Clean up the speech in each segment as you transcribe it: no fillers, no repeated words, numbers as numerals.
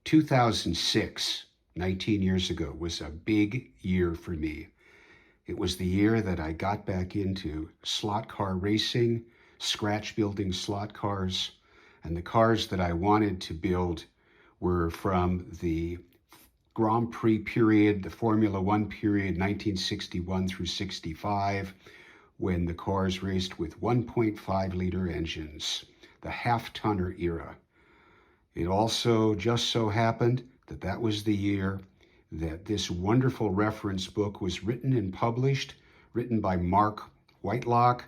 2006, 19 years ago, was a big year for me. It was the year that I got back into slot car racing, scratch building slot cars, and the cars that I wanted to build were from the Grand Prix period, the Formula One period, 1961 through 65, when the cars raced with 1.5 liter engines, the half-tonner era. It also just so happened that that was the year that this wonderful reference book was written and published, written by Mark Whitelock,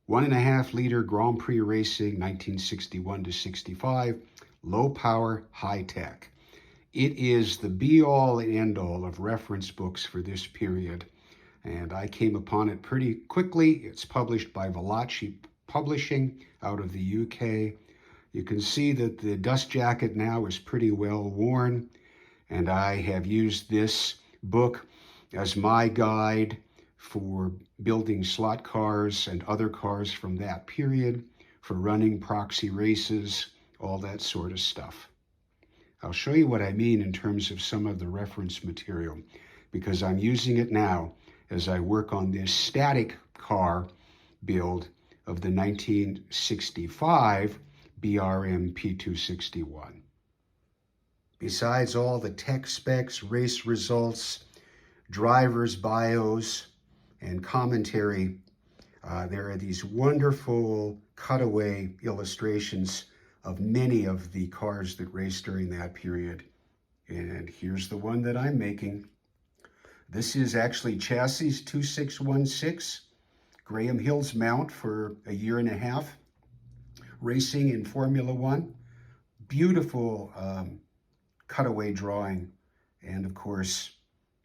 1.5 liter Grand Prix Racing, 1961 to 65, low power, high tech. It is the be-all and end-all of reference books for this period, and I came upon it pretty quickly. It's published by Valachi Publishing out of the UK. You can see that the dust jacket now is pretty well worn, and I have used this book as my guide for building slot cars and other cars from that period, for running proxy races, all that sort of stuff. I'll show you what I mean in terms of some of the reference material, because I'm using it now as I work on this static car build of the 1965 BRMP261. Besides all the tech specs, race results, drivers' bios, and commentary, there are these wonderful cutaway illustrations of many of the cars that raced during that period. And here's the one that I'm making. This is actually chassis 2616, Graham Hill's mount for a year and a half, racing in Formula One. Beautiful cutaway drawing. And of course,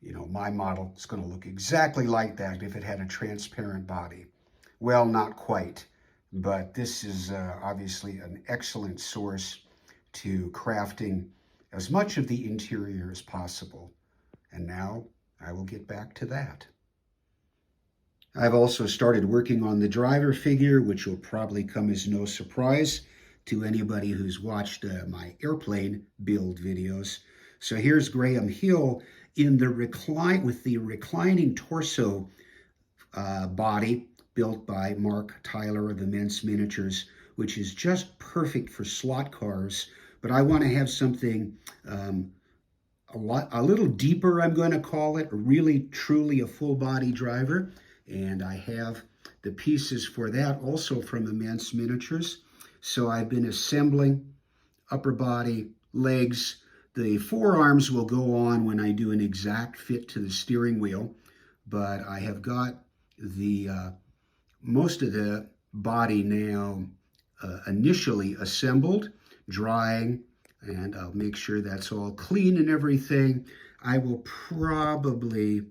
you know, my model is going to look exactly like that if it had a transparent body. Well, not quite, but this is obviously an excellent source to crafting as much of the interior as possible. And now I will get back to that. I've also started working on the driver figure, which will probably come as no surprise to anybody who's watched my airplane build videos. So here's Graham Hill in the with the reclining torso body built by Mark Tyler of Immense Miniatures, which is just perfect for slot cars. But I want to have something a little deeper, I'm going to call it, really truly a full body driver. And I have the pieces for that also from Immense Miniatures. So I've been assembling upper body, legs. The forearms will go on when I do an exact fit to the steering wheel, but I have got the most of the body now initially assembled, drying, and I'll make sure that's all clean and everything. I will probably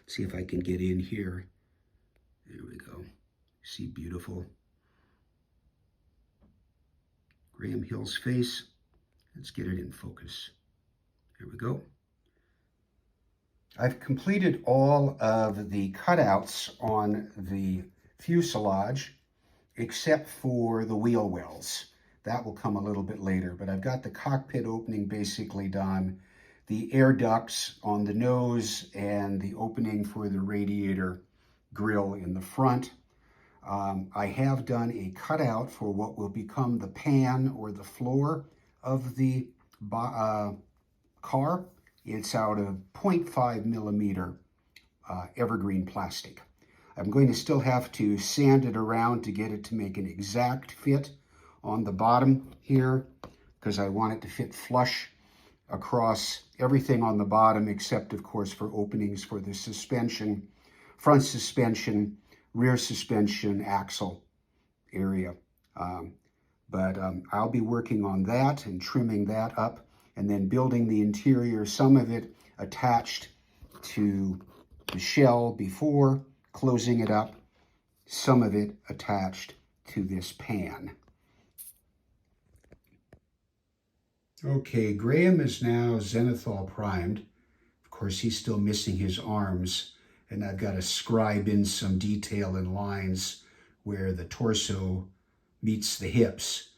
see if I can get in here. There we go. See, beautiful Graham Hill's face. Let's get it in focus. There we go. I've completed all of the cutouts on the fuselage except for the wheel wells. That will come a little bit later, but I've got the cockpit opening basically done, the air ducts on the nose, and the opening for the radiator grill in the front. I have done a cutout for what will become the pan or the floor of the car. It's out of 0.5 millimeter evergreen plastic. I'm going to still have to sand it around to get it to make an exact fit on the bottom here, because I want it to fit flush across everything on the bottom, except of course for openings for the suspension, front suspension, rear suspension, axle area. But I'll be working on that and trimming that up, and then building the interior, some of it attached to the shell before, closing it up, some of it attached to this pan. Okay, Graham is now zenithal primed. Of course, he's still missing his arms, and I've got to scribe in some detail and lines where the torso meets the hips.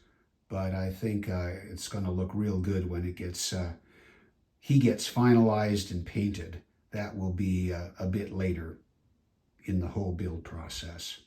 but I think it's going to look real good when he gets finalized and painted. That will be a bit later in the whole build process.